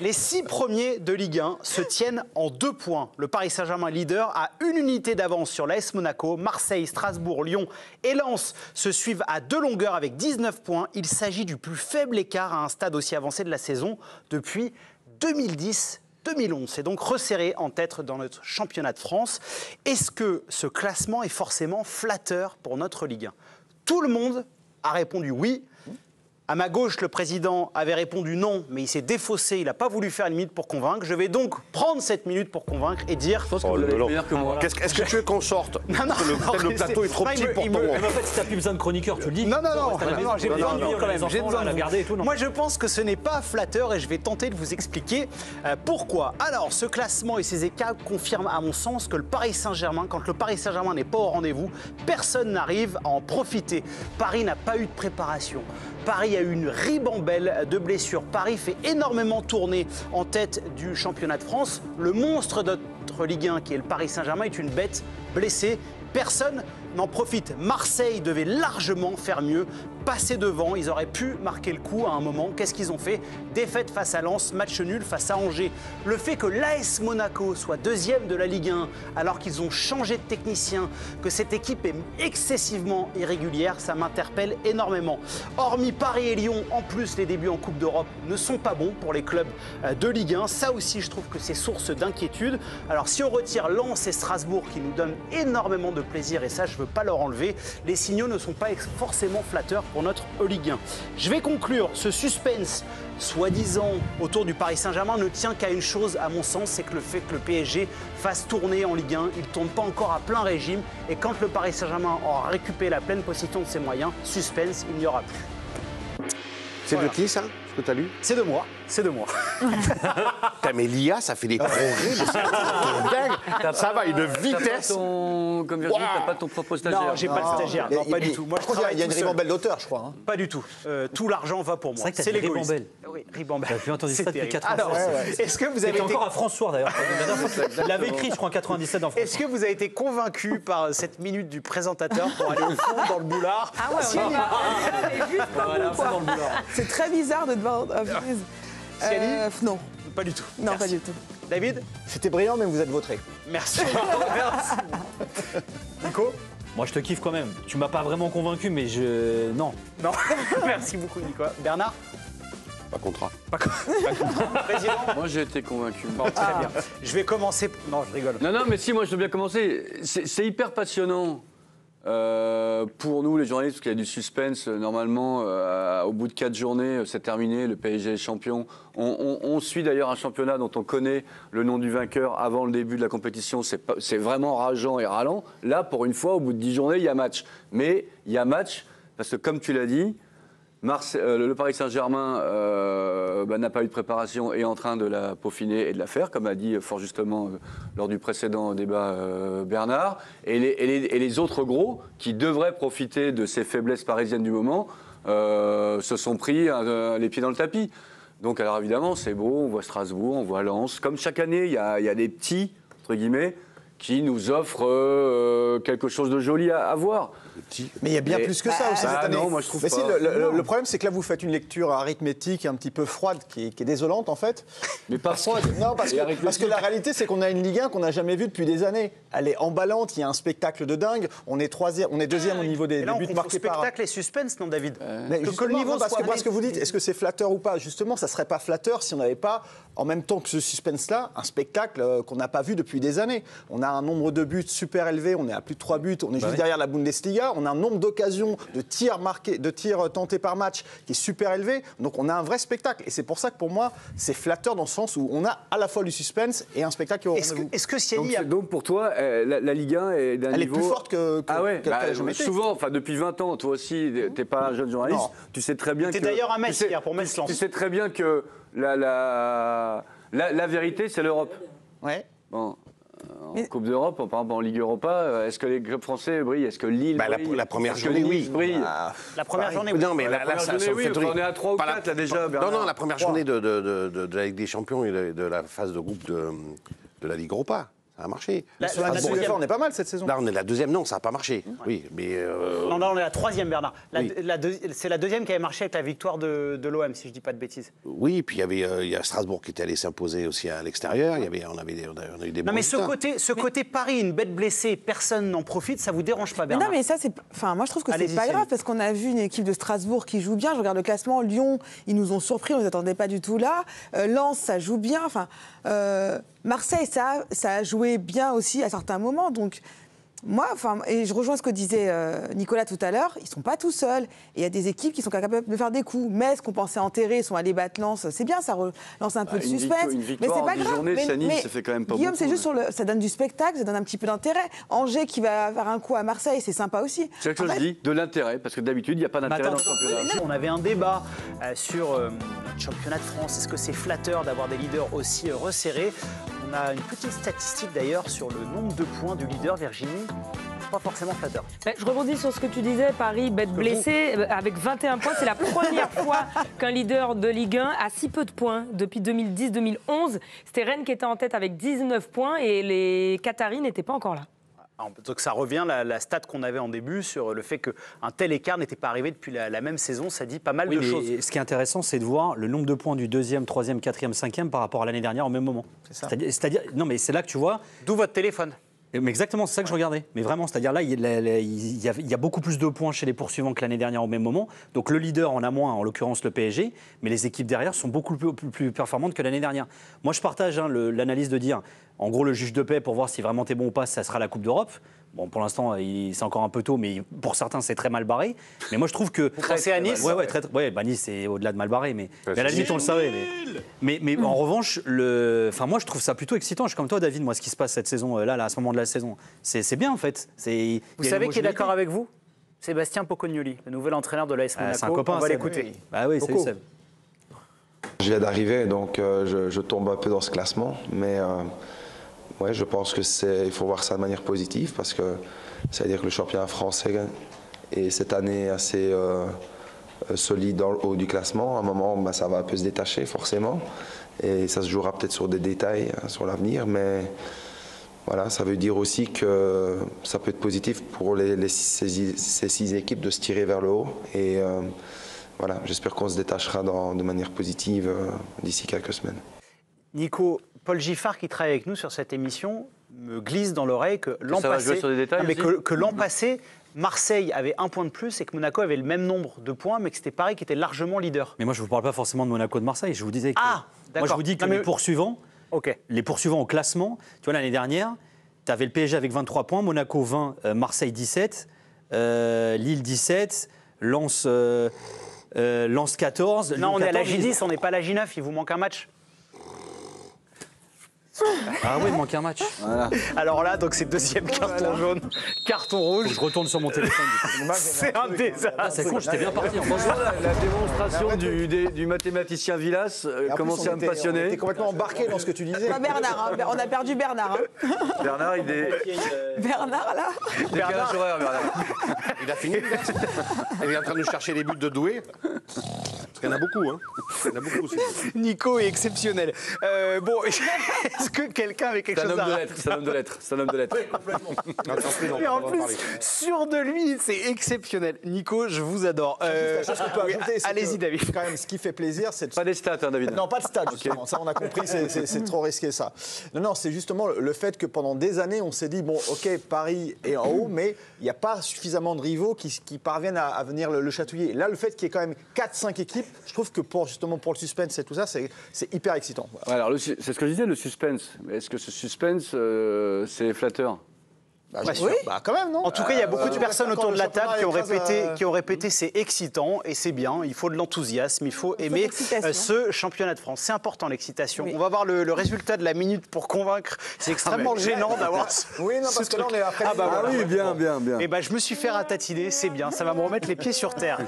Les 6 premiers de Ligue 1 se tiennent en 2 points. Le Paris Saint-Germain leader a une unité d'avance sur l'AS Monaco. Marseille, Strasbourg, Lyon et Lens se suivent à 2 longueurs avec 19 points. Il s'agit du plus faible écart à un stade aussi avancé de la saison depuis 2010-2011. C'est donc resserré en tête dans notre championnat de France. Est-ce que ce classement est forcément flatteur pour notre Ligue 1 ? Tout le monde a répondu oui. À ma gauche, le président avait répondu non, mais il s'est défaussé, il n'a pas voulu faire une minute pour convaincre. Je vais donc prendre cette minute pour convaincre et dire... Je pense que vous allez meilleur que moi. Est-ce que tu veux qu'on sorte? Non, le plateau est trop petit pour ton... Mais en fait, si t'as plus besoin de chroniqueur, tu le dis. Non, j'ai besoin de vous quand même. J'ai besoin de la garder et tout. Moi, je pense que ce n'est pas flatteur et je vais tenter de vous expliquer pourquoi. Alors, ce classement et ces écarts confirment à mon sens que le Paris Saint-Germain, quand le Paris Saint-Germain n'est pas au rendez-vous, personne n'arrive à en profiter. Paris n'a pas eu de préparation. Paris a eu une ribambelle de blessures. Paris fait énormément tourner en tête du championnat de France. Le monstre de notre Ligue 1, qui est le Paris Saint-Germain, est une bête blessée. Personne n'en profite. Marseille devait largement faire mieux, passer devant. Ils auraient pu marquer le coup à un moment. Qu'est-ce qu'ils ont fait? Défaite face à Lens, match nul face à Angers. Le fait que l'AS Monaco soit deuxième de la Ligue 1, alors qu'ils ont changé de technicien, que cette équipe est excessivement irrégulière, ça m'interpelle énormément. Hormis Paris et Lyon, en plus, les débuts en Coupe d'Europe ne sont pas bons pour les clubs de Ligue 1. Ça aussi, je trouve que c'est source d'inquiétude. Alors, si on retire Lens et Strasbourg, qui nous donnent énormément de plaisir, et ça, je ne veux pas leur enlever, les signaux ne sont pas forcément flatteurs pour notre Ligue 1. Je vais conclure. Ce suspense, soi-disant, autour du Paris Saint-Germain ne tient qu'à une chose, à mon sens, c'est que le fait que le PSG fasse tourner en Ligue 1. Il ne tourne pas encore à plein régime. Et quand le Paris Saint-Germain aura récupéré la pleine possession de ses moyens, suspense, il n'y aura plus. C'est de qui, ça, ce que tu as lu? C'est de moi. C'est de moi. Putain, mais l'IA, ça fait des progrès. Ça va, une vitesse. Comme Virginie, t'as pas ton propre stagiaire. Non, j'ai pas de stagiaire. Non, pas du tout. Moi, je crois qu'il y a une ribambelle d'auteurs, je crois. Pas du tout. Tout l'argent va pour moi. C'est l'égoïsme. Oui, ribambelle. T'as plus entendu ça depuis 4 ans. Alors, est-ce que vous avez été... encore à François, d'ailleurs. Il l'avait écrit, je crois, en 97 dans France. Est-ce que vous avez été convaincu par cette minute du présentateur pour aller au fond dans le boulard? Ah ouais, c'est très bizarre de devoir... non. Pas du tout. Non, Merci. pas du tout. David? C'était brillant, mais vous êtes vautré. Merci. Merci. Nico? Moi, je te kiffe quand même. Tu m'as pas vraiment convaincu, mais je... Non. Non. Merci beaucoup, Nico. Bernard? Pas contrat. Pas contrat. Président? Moi, j'ai été convaincu. Bon, très bien. Je vais commencer... Non, je rigole. Non, mais si, moi, je veux bien commencer. C'est hyper passionnant pour nous, les journalistes, parce qu'il y a du suspense. Normalement, au bout de 4 journées, c'est terminé. Le PSG est champion. On suit d'ailleurs un championnat dont on connaît le nom du vainqueur avant le début de la compétition. C'est vraiment rageant et ralent. Là, pour une fois, au bout de 10 journées, il y a match. Mais il y a match parce que, comme tu l'as dit, le Paris Saint-Germain n'a pas eu de préparation et est en train de la peaufiner et de la faire, comme a dit fort justement lors du précédent débat Bernard. Et les autres gros, qui devraient profiter de ces faiblesses parisiennes du moment, se sont pris les pieds dans le tapis. Donc alors évidemment, c'est beau, on voit Strasbourg, on voit Lens. Comme chaque année, il y a des petits, entre guillemets, qui nous offrent quelque chose de joli à voir. Mais il y a bien plus que ça aussi cette année. Non, moi je trouve mais pas. Si, le problème, c'est que là, vous faites une lecture arithmétique un petit peu froide, qui est désolante en fait. Mais pas froide. Non, parce que la réalité, c'est qu'on a une Ligue 1 qu'on n'a jamais vue depuis des années. Elle est emballante, il y a un spectacle de dingue. On est deuxième au niveau des buts marqués par... spectacle et suspense, non, David? Mais que le niveau parce que vous dites, est-ce que c'est flatteur ou pas? Justement, ça serait pas flatteur si on n'avait pas, en même temps que ce suspense-là, un spectacle qu'on n'a pas vu depuis des années. On a un nombre de buts super élevé, on est à plus de 3 buts, on est juste derrière la Bundesliga, on a un nombre d'occasions, de tirs marqués, de tirs tentés par match qui est super élevé, donc on a un vrai spectacle. Et c'est pour ça que pour moi, c'est flatteur dans le sens où on a à la fois du suspense et un spectacle. Est-ce que Siani donc pour toi, la Ligue 1 est d'un niveau... Elle est plus forte que souvent, depuis 20 ans, toi aussi, t'es pas un jeune journaliste, non. Tu sais très bien que... T'es d'ailleurs à Metz hier pour Metz-Lens. Tu sais très bien que la vérité, c'est l'Europe. Ouais. Bon. En Coupe d'Europe, par exemple en Ligue Europa, est-ce que les clubs français brillent? Est-ce que Lille brille? La première journée, oui. La première journée, oui. Non, mais là, ça me fait on est à 3 ou 4 là déjà, Bernard. Non, la première journée de la Ligue des Champions et de la phase de groupe de la Ligue Europa. Ça a marché. Sur la Strasbourg, deuxième- on est pas mal cette saison. Là, on est la deuxième. Non, ça n'a pas marché. Oui, mais Non, on est la troisième, Bernard. Oui. C'est la deuxième qui avait marché avec la victoire de l'OM, si je dis pas de bêtises. oui. Puis il y a Strasbourg qui était allé s'imposer aussi à l'extérieur. On a eu des bons Non, mais ce résultats. côté Paris, une bête blessée, personne n'en profite, ça vous dérange pas, Mais Bernard? non, mais ça, c'est. Enfin, moi, je trouve que c'est Allez-y, pas Céline. grave parce qu'on a vu une équipe de Strasbourg qui joue bien. Je regarde le classement. Lyon, ils nous ont surpris. On ne les attendait pas du tout là. Lens, ça joue bien. Enfin, Marseille, ça a joué bien aussi à certains moments. Donc, moi, et je rejoins ce que disait Nicolas tout à l'heure, ils sont pas tout seuls. Et il y a des équipes qui sont capables de faire des coups. Metz, qu'on pensait enterrer, sont allés battre Lens. C'est bien, ça relance un peu de Une suspense. une mais victoire c'est en pas 10 grave. journées, ça Nice, ça fait quand même pas Guillaume, beaucoup, c'est juste ouais. sur ça donne du spectacle, ça donne un petit peu d'intérêt. Angers qui va avoir un coup à Marseille, c'est sympa aussi. C'est ce que En je fait, dis, de l'intérêt, parce que d'habitude, il n'y a pas d'intérêt dans Attends, le championnat. on avait un débat sur notre championnat de France. Est-ce que c'est flatteur d'avoir des leaders aussi resserrés? On a une petite statistique d'ailleurs sur le nombre de points du leader, Virginie. C'est pas forcément flatteur. Je rebondis sur ce que tu disais, Paris, bête blessée, avec 21 points. C'est la première fois qu'un leader de Ligue 1 a si peu de points depuis 2010-2011. C'était Rennes qui était en tête avec 19 points et les Qataris n'étaient pas encore là. Donc ça revient la stat qu'on avait en début sur le fait qu'un tel écart n'était pas arrivé depuis la même saison. Ça dit pas mal Oui, de mais choses. ce qui est intéressant, c'est de voir le nombre de points du 2e, 3e, 4e, 5e par rapport à l'année dernière au même moment. C'est ça. C'est-à-dire, non, mais c'est là que tu vois. D'où votre téléphone. Mais exactement, c'est ça que je regardais. Mais vraiment, c'est-à-dire là, il y a beaucoup plus de points chez les poursuivants que l'année dernière au même moment. Donc le leader en a moins, en l'occurrence le PSG, mais les équipes derrière sont beaucoup plus performantes que l'année dernière. Moi, je partage l'analyse de dire, en gros, le juge de paix pour voir si vraiment t'es bon ou pas, ça sera la Coupe d'Europe. Bon, pour l'instant, c'est encore un peu tôt, mais pour certains, c'est très mal barré. Mais moi, je trouve que... Vous pensez à Nice? Ouais, Nice, c'est au-delà de mal barré, mais à la limite, on le savait. Mais en revanche, moi, je trouve ça plutôt excitant. Je suis comme toi, David, moi, ce qui se passe cette saison, là, à ce moment de la saison, c'est bien, en fait. Vous savez qui est d'accord avec vous? Sébastien Pocognoli, le nouvel entraîneur de l'AS Monaco. C'est un copain, on va Seb. l'écouter. Bah oui, salut Seb. Je viens d'arriver, donc je tombe un peu dans ce classement, mais ouais, je pense qu'il faut voir ça de manière positive parce que c'est-à-dire que le championnat français est cette année assez solide dans le haut du classement. À un moment, ça va un peu se détacher forcément et ça se jouera peut-être sur des détails sur l'avenir, mais voilà, ça veut dire aussi que ça peut être positif pour ces 6 équipes de se tirer vers le haut et voilà, j'espère qu'on se détachera de manière positive d'ici quelques semaines. Nico, Paul Giffard, qui travaille avec nous sur cette émission, me glisse dans l'oreille que l'an ça va passé, jouer sur des détails non, mais aussi que l'an passé, Marseille avait un point de plus et que Monaco avait le même nombre de points, mais que c'était Paris qui était largement leader. Mais moi, je ne vous parle pas forcément de Monaco de Marseille. Je vous disais que, Ah, d'accord. moi, je vous dis que Non, mais- les poursuivants au classement, tu vois, l'année dernière, tu avais le PSG avec 23 points, Monaco 20, Marseille 17, Lille 17, Lens 14. Non, Lyon on est à la 14, J10, on n'est pas à la J9, il vous manque un match. Ah oui, il manque un match. Alors là, donc c'est deuxième carton jaune, carton Faut rouge. que je retourne sur mon téléphone. du coup. C'est un désastre. Ah, c'est con, j'étais bien parti. Franchement, la démonstration du mathématicien Villas Et en plus, commençait à me on passionner. était complètement embarqué dans ce que tu disais. Pas Bernard, hein. On a perdu Bernard. Hein. Bernard, il est Bernard, là. décalage horaire, Bernard. Il a fini. Il est en train de chercher les buts de Doué. Parce qu'il y en a beaucoup, hein. Il y en a beaucoup aussi. Nico est exceptionnel. Bon, est-ce que quelqu'un avait quelque C'est un chose homme à de rajouter? lettres, c'est un homme de lettres, c'est un homme de lettres. Et en plus, sûr de lui, c'est exceptionnel. Nico, je vous adore. La chose qu'on peut ajouter, c'est allez-y, que, David. quand même, ce qui fait plaisir, c'est de Pas des stats, hein, David. Non, pas de stade, justement. Ça, on a compris, c'est trop risqué, ça. Non, c'est justement le fait que pendant des années, on s'est dit, bon, OK, Paris est en haut, mais il n'y a pas suffisamment de rivaux qui parviennent à venir le chatouiller. Là, le fait qu'il y ait quand même 4-5 équipes, je trouve que justement pour le suspense et tout ça, c'est hyper excitant. Voilà. Ouais, alors, c'est ce que je disais, le suspense. Mais est-ce que ce suspense, c'est flatteur? Oui. Bah, quand même, non. En tout cas, il y a beaucoup de personnes quand autour le de la championnat table écrase, qui ont répété c'est excitant et c'est bien, il faut de l'enthousiasme, il faut aimer l'excitation. ce championnat de France. C'est important l'excitation. Oui. On va voir le résultat de la minute pour convaincre. C'est extrêmement gênant d'avoir Oui, non, parce que là, on est après. Ah bah voilà. oui, bien. Et ben je me suis fait ratatiner, c'est bien, ça va me remettre les pieds sur terre.